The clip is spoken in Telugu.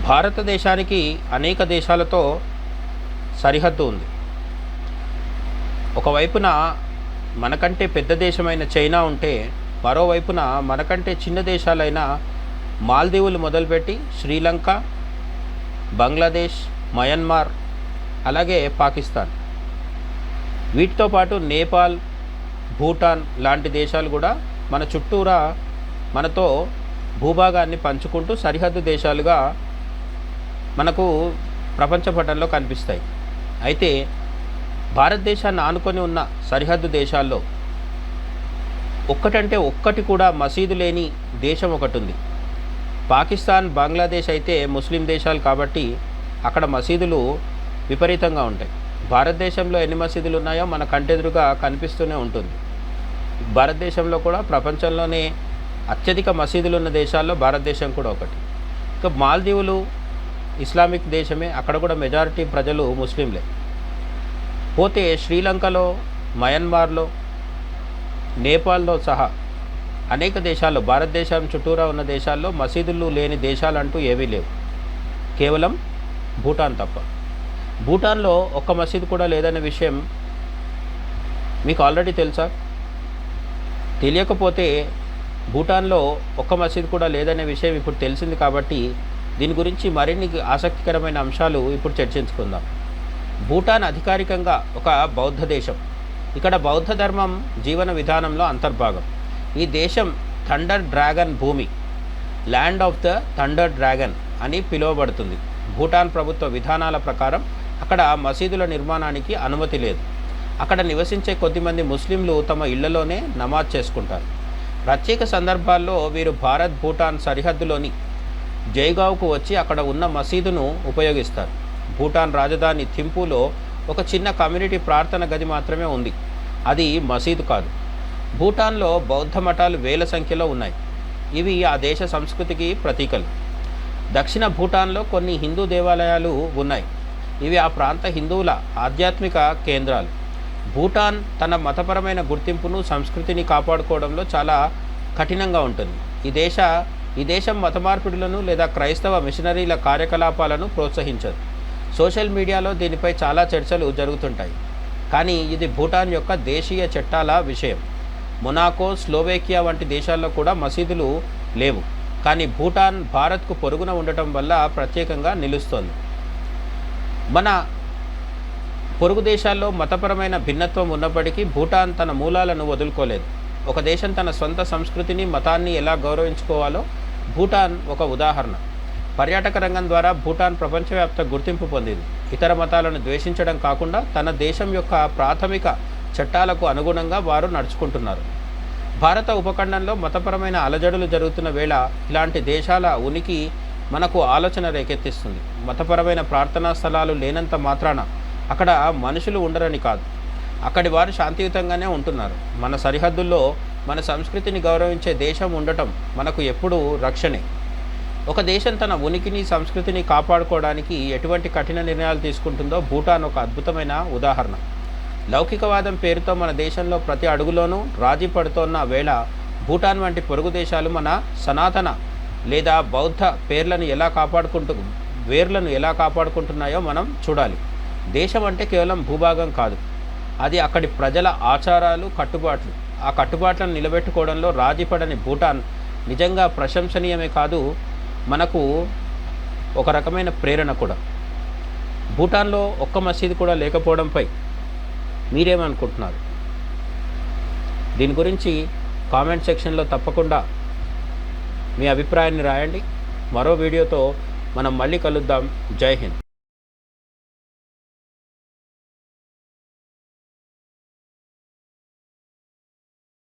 భారతదేశానికి అనేక దేశాలతో సరిహద్దు ఉంది. ఒకవైపున మనకంటే పెద్ద దేశమైన చైనా ఉంటే, మరోవైపున మనకంటే చిన్న దేశాలైన మాల్దీవులు మొదలుపెట్టి శ్రీలంక, బంగ్లాదేశ్, మయన్మార్, అలాగే పాకిస్తాన్, వీటితో పాటు నేపాల్, భూటాన్ లాంటి దేశాలు కూడా మన చుట్టూరా మనతో భూభాగాన్ని పంచుకుంటూ సరిహద్దు దేశాలుగా మనకు ప్రపంచ పటంలో కనిపిస్తాయి. అయితే భారతదేశాన్ని ఆనుకొని ఉన్న సరిహద్దు దేశాల్లో ఒక్కటంటే ఒక్కటి కూడా మసీదు లేని దేశం ఒకటి ఉంది. పాకిస్తాన్, బంగ్లాదేశ్ అయితే ముస్లిం దేశాలు కాబట్టి అక్కడ మసీదులు విపరీతంగా ఉంటాయి. భారతదేశంలో ఎన్ని మసీదులు ఉన్నాయో మన కంటెదురుగా కనిపిస్తూనే ఉంటుంది. భారతదేశంలో కూడా ప్రపంచంలోనే అత్యధిక మసీదులు ఉన్న దేశాల్లో భారతదేశం కూడా ఒకటి. ఇక మాల్దీవులు ఇస్లామిక్ దేశమే, అక్కడ కూడా మెజారిటీ ప్రజలు ముస్లింలే. పోతే శ్రీలంకలో, మయన్మార్లో, నేపాల్లో సహా అనేక దేశాల్లో, భారతదేశం చుట్టూరా ఉన్న దేశాల్లో మసీదులు లేని దేశాలంటూ ఏవీ లేవు, కేవలం భూటాన్ తప్ప. భూటాన్లో ఒక్క మసీదు కూడా లేదనే విషయం మీకు ఆల్రెడీ తెలుసా? తెలియకపోతే భూటాన్లో ఒక్క మసీదు కూడా లేదనే విషయం ఇప్పుడు తెలిసింది కాబట్టి దీని గురించి మరిన్ని ఆసక్తికరమైన అంశాలు ఇప్పుడు చర్చించుకుందాం. భూటాన్ అధికారికంగా ఒక బౌద్ధ దేశం. ఇక్కడ బౌద్ధ ధర్మం జీవన విధానంలో అంతర్భాగం. ఈ దేశం థండర్ డ్రాగన్ భూమి, land of the thunder dragon అని పిలువబడుతుంది. భూటాన్ ప్రభుత్వ విధానాల ప్రకారం అక్కడ మసీదుల నిర్మాణానికి అనుమతి లేదు. అక్కడ నివసించే కొద్దిమంది ముస్లింలు తమ ఇళ్లలోనే నమాజ్ చేసుకుంటారు. ప్రత్యేక సందర్భాల్లో వీరు భారత్ భూటాన్ సరిహద్దులోని జైగావ్కు వచ్చి అక్కడ ఉన్న మసీదును ఉపయోగిస్తారు. భూటాన్ రాజధాని థింపూలో ఒక చిన్న కమ్యూనిటీ ప్రార్థన గది మాత్రమే ఉంది, అది మసీదు కాదు. భూటాన్లో బౌద్ధ మఠాలు వేల సంఖ్యలో ఉన్నాయి. ఇవి ఆ దేశ సంస్కృతికి ప్రతీకలు. దక్షిణ భూటాన్లో కొన్ని హిందూ దేవాలయాలు ఉన్నాయి. ఇవి ఆ ప్రాంత హిందువుల ఆధ్యాత్మిక కేంద్రాలు. భూటాన్ తన మతపరమైన గుర్తింపును, సంస్కృతిని కాపాడుకోవడంలో చాలా కఠినంగా ఉంటుంది. ఈ దేశం మత మార్పిడులను లేదా క్రైస్తవ మిషనరీల కార్యకలాపాలను ప్రోత్సహించదు. సోషల్ మీడియాలో దీనిపై చాలా చర్చలు జరుగుతుంటాయి. కానీ ఇది భూటాన్ యొక్క దేశీయ చట్టాల విషయం. మొనాకో, స్లోవేకియా వంటి దేశాల్లో కూడా మసీదులు లేవు. కానీ భూటాన్ భారత్కు పొరుగున ఉండటం వల్ల ప్రత్యేకంగా నిలుస్తోంది. మన పొరుగు దేశాల్లో మతపరమైన భిన్నత్వం ఉన్నప్పటికీ భూటాన్ తన మూలాలను వదులుకోలేదు. ఒక దేశం తన సొంత సంస్కృతిని, మతాన్ని ఎలా గౌరవించుకోవాలో భూటాన్ ఒక ఉదాహరణ. పర్యాటక రంగం ద్వారా భూటాన్ ప్రపంచవ్యాప్త గుర్తింపు పొందింది. ఇతర మతాలను ద్వేషించడం కాకుండా తన దేశం యొక్క ప్రాథమిక చట్టాలకు అనుగుణంగా వారు నడుచుకుంటున్నారు. భారత ఉపఖండంలో మతపరమైన అలజడులు జరుగుతున్న వేళ ఇలాంటి దేశాల ఉనికి మనకు ఆలోచన రేకెత్తిస్తుంది. మతపరమైన ప్రార్థనా స్థలాలు లేనంత మాత్రాన అక్కడ మనుషులు ఉండరని కాదు, అక్కడి వారు శాంతియుతంగానే ఉంటున్నారు. మన సరిహద్దుల్లో మన సంస్కృతిని గౌరవించే దేశం ఉండటం మనకు ఎప్పుడూ రక్షణే. ఒక దేశం తన ఉనికిని, సంస్కృతిని కాపాడుకోవడానికి ఎటువంటి కఠిన నిర్ణయాలు తీసుకుంటుందో భూటాన్ ఒక అద్భుతమైన ఉదాహరణ. లౌకికవాదం పేరుతో మన దేశంలో ప్రతి అడుగులోనూ రాజీ పడుతోన్న వేళ భూటాన్ వంటి పొరుగు దేశాలు మన సనాతన లేదా బౌద్ధ వేర్లను ఎలా కాపాడుకుంటున్నాయో మనం చూడాలి. దేశం అంటే కేవలం భూభాగం కాదు, అది అక్కడి ప్రజల ఆచారాలు, కట్టుబాట్లు. ఆ కట్టుబాట్లను నిలబెట్టుకోవడంలో రాజీపడని భూటాన్ నిజంగా ప్రశంసనీయమే కాదు, మనకు ఒక రకమైన ప్రేరణ కూడా. భూటాన్లో ఒక్క మసీదు కూడా లేకపోవడంపై మీరేమనుకుంటున్నారు? దీని గురించి కామెంట్ సెక్షన్లో తప్పకుండా మీ అభిప్రాయాన్ని రాయండి. మరో వీడియోతో మనం మళ్ళీ కలుద్దాం. జై హింద్.